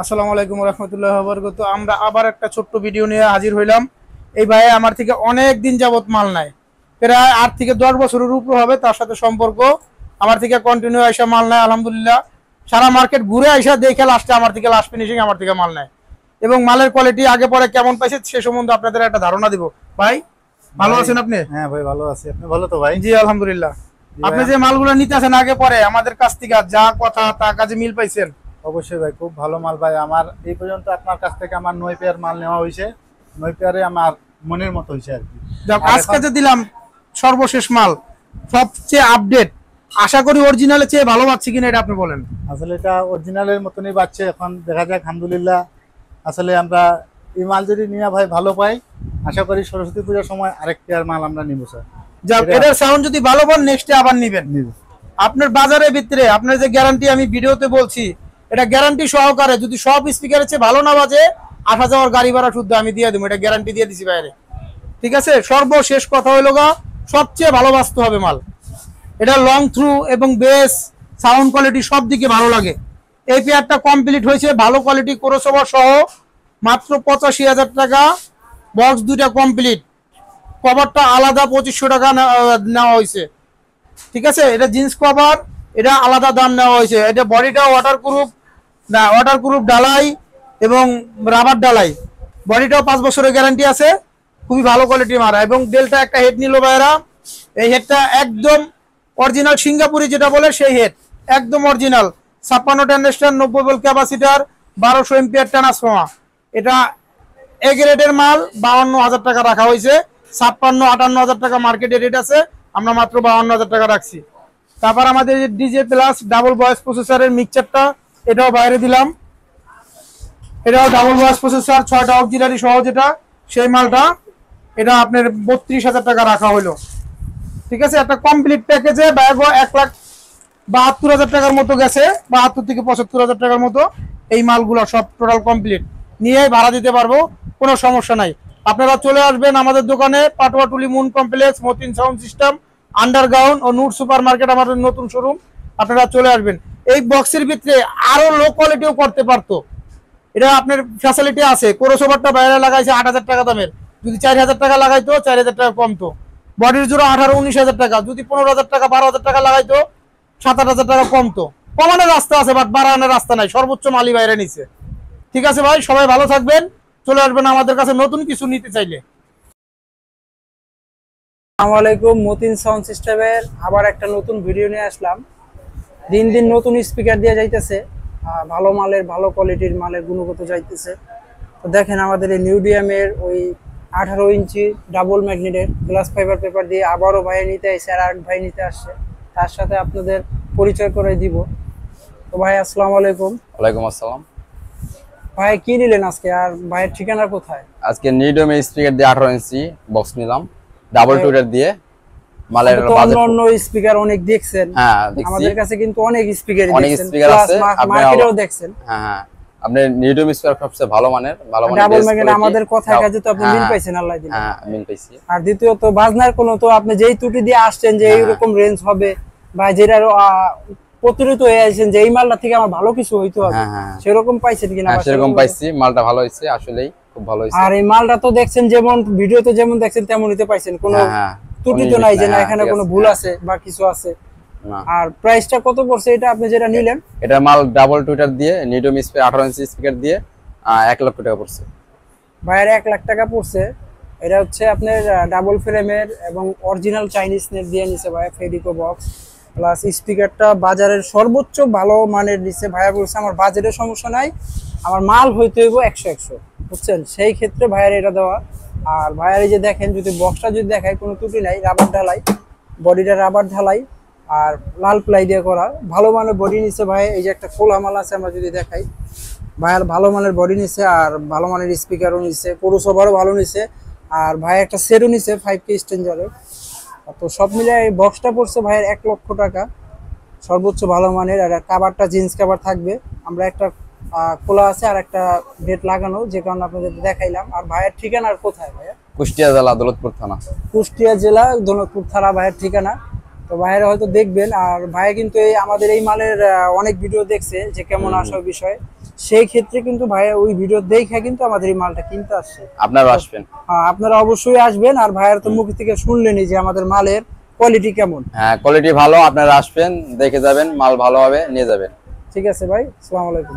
আসসালামু আলাইকুম রহমতুল্লাহ বরকত। আমরা আবার একটা ছোট্ট ভিডিও নিয়ে হাজির হইলাম। এই ভাই আমার থেকে অনেক দিন যাবত মাল নাই, প্রায় 8 থেকে 10 বছরের উপর হবে তার সাথে সম্পর্ক। আমার থেকে কন্টিনিউ আইসা মাল নাই, আলহামদুলিল্লাহ সারা মার্কেট ঘুরে আইসা দেখে লাস্টে আমার থেকে লাস্ট ফিনিশিং আমার থেকে মাল নাই, এবং মালের কোয়ালিটি আগে পরে কেমন পাইছে সে সম্বন্ধে আপনাদের একটা ধারণা দিব। ভাই ভালো আছেন আপনি? হ্যাঁ ভাই ভালো আছি, আপনি ভালো তো ভাই? জি আলহামদুলিল্লাহ। আপনি যে মালগুলো নিতেছেন আগে পরে আমাদের কাছ থেকে যা কথা তা কাজে মিল পাইছেন? অবশ্যই ভাই, খুব ভালো মাল ভাই। আমার এই পর্যন্ত আপনার কাছ থেকে আমার 9 পেয়ার মাল নেওয়া হয়েছে। 9 পেয়ারে আমার মনের মতো হয়েছে আর কি। যাক, আজকে যে দিলাম সর্বশেষ মাল সবচেয়ে আপডেট, আশা করি অরিজিনালের চেয়ে ভালো পাচ্ছি কিনা এটা আপনি বলেন। আসলে এটা অরিজিনালের মতনই বাচ্চা, এখন দেখা যাক আলহামদুলিল্লাহ। আসলে আমরা এই মাল যদি নিয়ে ভাই ভালো পাই, আশা করি সরস্বতী পূজার সময় আরেক পেয়ার মাল আমরা নিব স্যার। যাক, এটার সাউন্ড যদি ভালো পান নেক্সটে আবার নিবেন। আপনার বাজারের ভিতরে আপনার যে গ্যারান্টি আমি ভিডিওতে বলছি, এটা গ্যারান্টি সহকারে যদি সব স্পিকারের চেয়ে ভালো না বাজে 8,000 গাড়ি ভাড়া শুদ্ধ আমি দিয়ে দেবো, এটা গ্যারান্টি দিয়ে দিছি বাইরে। ঠিক আছে, সর্বশেষ কথা হইল গা, সবচেয়ে ভালো বাজতে হবে মাল। এটা লং থ্রু এবং বেস সাউন্ড কোয়ালিটি সব দিকে ভালো লাগে। এই পেয়ারটা কমপ্লিট হয়েছে ভালো কোয়ালিটি ক্রসওভার সহ, মাত্র 85,000 টাকা। বক্স দুইটা কমপ্লিট, কভারটা আলাদা 2500 টাকা নেওয়া হয়েছে। ঠিক আছে, এটা জিন্স কভার, এটা আলাদা দাম নেওয়া হয়েছে। এটা বডিটা ওয়াটারপ্রুফ ডালাই এবং রাবার ডালাই। বডিটাও 5 বছরের গ্যারান্টি আছে, খুবই ভালো কোয়ালিটি মারা। এবং ডেলটা একটা হেড নিল ভাইরা, এই হেডটা একদম অরিজিনাল সিঙ্গাপুরি যেটা বলে সেই হেড, একদম original. 56 transistor, 90 volt capacitor, 1200 ampere transformer. এটা এ গ্রেডের মাল, 52,000 টাকা রাখা হয়েছে। 56-58,000 টাকা মার্কেটে রেট আছে, আমরা মাত্র 52,000 টাকা রাখছি। তারপর আমাদের ডিজে প্লাস ডাবল ভয়েস প্রসেসরের মিক্সচারটা, এটাও বাইরে দিলাম। এটাও ডাবল ভয়েস প্রসেসর, 6টা অক্সিলারি সহ যেটা সেই মালটা, এটা আপনার 32,000 টাকা রাখা হলো। ঠিক আছে, একটা কমপ্লিট প্যাকেজে ব্যাগও 1,72,000 টাকার মতো গেছে, 72 থেকে 75,000 টাকার মতো। এই মালগুলো সব টোটাল কমপ্লিট নিয়ে ভাড়া দিতে পারবো, কোনো সমস্যা নাই। আপনারা চলে আসবেন আমাদের দোকানে, Patuatuli moon complex, Matin sound system, underground ও নূর সুপার মার্কেট, আমাদের নতুন শোরুম। আপনারা চলে আসবেন। এই বক্সের ভিতরে আরো লো কোয়ালিটিও করতে পারতো, এটা আপনার ফ্যাসিলিটি আছে। ক্রসওভারটা বাইরে লাগাইছে 8,000 টাকা দামের, যদি 4,000 টাকা লাগাইতো 4,000 টাকা কমতো। বডির জোড়া 18-19,000 টাকা, যদি 15,000 টাকা 12,000 টাকা লাগাইতো 7,000 টাকা কমতো। কমানোর রাস্তা আছে বাট বাড়ানোর রাস্তা নাই, সর্বোচ্চ মালি বাইরে নিছে। ঠিক আছে ভাই, সবাই ভালো থাকবেন, চলে আসবেন আমাদের কাছে নতুন কিছু নিতে চাইলে। আসসালামু আলাইকুম, মতিন সাউন্ড সিস্টেমের আবার একটা নতুন ভিডিও নিয়ে আসলাম। দিন দিন নতুন স্পিকার দিয়ে যাইতেছে, ভালো মালের ভালো কোয়ালিটির মালের গুণগত যাইতেছে। তো দেখেন আমাদের এই নিউডিয়ামের ওই 18 ইঞ্চি ডাবল ম্যাগনেটের গ্লাস ফাইবার পেপার দিয়ে আবারও ভাই নিতে আসছে, আর এক ভাই নিতে আসছে। তার সাথে আপনাদের পরিচয় করে দিব। তো ভাই আসসালামু আলাইকুম। ওয়ালাইকুম আসসালাম। ভাই কি নিলেন আজকে, আর ভাইয়ের ঠিকানা কোথায়? আজকে নিউডিয়াম স্পিকার দিয়ে 18 ইঞ্চি বক্স নিলাম, ডাবল টুটার দিয়ে। মালের বাজেট অন্য স্পিকার অনেক দেখছেন, হ্যাঁ দেখছি, আমাদের কাছে কিন্তু অনেক স্পিকার আছে, মার্কেটেও দেখছেন। হ্যাঁ আপনি নিউডিয়াম স্পিকার সবচেয়ে ভালো মানের ডাবল ম্যাগনেট আমাদের কথায় কাজে তো আপনি মিল পাইছেন, আল্লাহ দিলে। হ্যাঁ মিল পাইছি। আর দ্বিতীয়ত বাজনার কোনো তো আপনি যেই ত্রুটি দিয়ে আসছেন যে এইরকম রেঞ্জ হবে বা যেটার প্রতিরোধ হয়ে আছেন যে এই মালটা থেকে আমার ভালো কিছু হইতো হবে, সেরকম পাইছেন কিনা? সেরকম পাইছি, মালটা ভালো হইছে, আসলেই খুব ভালো হইছে। আর এই মালটা তো দেখছেন যেমন ভিডিওতে যেমন দেখছেন তেমনই তো পাইছেন, কোনো ত্রুটি তো নাই যে না এখানে কোনো ভুল আছে বা কিছু আছে। আর প্রাইসটা কত পড়ছে এটা আপনি যেটা নিলেন? এটা মাল ডাবল টুইটার দিয়ে নিউডিয়াম স্পিকার 18 ইঞ্চি স্পিকার দিয়ে 1 লক্ষ টাকা পড়ছে। ভাইয়ের 1 লাখ টাকা পড়ছে। এটা হচ্ছে আপনার ডাবল ফ্রেমের এবং অরিজিনাল চাইনিজ নেট দিয়ে নিছে ভাই, ফেডিকো বক্স প্লাস স্পিকারটা বাজারের সর্বোচ্চ ভালো মানের নিছে। ভাইয়া বলছে আমার বাজেটের সমস্যা নাই, আমার মাল হইতে হইব 100 বুঝছেন, সেই ক্ষেত্রে ভাইয়ের এটা দেওয়া। আর ভাইয়ার এই যে দেখেন, যদি বক্সটা যদি দেখায় কোনো ত্রুটি নাই, রাবার ঢালাই, বডিটা রাবার ঢালাই আর লাল প্লাই দিয়ে করা, ভালো মানের বডি নিছে ভাই। এই যে একটা খোলা মাল আছে, আমরা যদি দেখাই, ভাইয়ার ভালো মানের বডি নিছে আর ভালো মানের স্পিকারও নিছে, ক্রসওভারও ভালো নিছে। আর ভাই একটা সেটও নিছে 5K স্ট্যান্ডার্ডের। তো সব মিলে এই বক্সটা পড়ছে ভাইয়ের 1 লক্ষ টাকা, সর্বোচ্চ ভালো মানের। আর কাভারটা জিন্স কাভার থাকবে, আমরা একটা খোলা আছে আর একটা ডেট লাগানো, যে কারণে আপনাদের দেখাইলাম। আর ভাইয়ের ঠিকানা কোথায় ভাইয়া? কুষ্টিয়া জেলা দৌলতপুর থানা। কুষ্টিয়া জেলা দৌলতপুর থানা ভাইয়ের ঠিকানা। তো ভাইয়েরা হয়তো দেখবেন। আর ভাই কিন্তু এই আমাদের এই মালের অনেক ভিডিও দেখছে যে কেমন আসার বিষয়, সেই ক্ষেত্রে কিন্তু ভাইয়া ওই ভিডিও দেখে কিন্তু আমাদের এই মালটা কিনতে আসছে। আপনারাও আসবেন। হ্যাঁ, আপনারা অবশ্যই আসবেন। আর ভাইয়ার তো মুখ থেকে শুনলেনই যে আমাদের মালের কোয়ালিটি কেমন। হ্যাঁ, কোয়ালিটি ভালো, আপনারা আসবেন, দেখে যাবেন, মাল ভালো হবে, নিয়ে যাবেন। ঠিক আছে ভাই, আসসালামু আলাইকুম।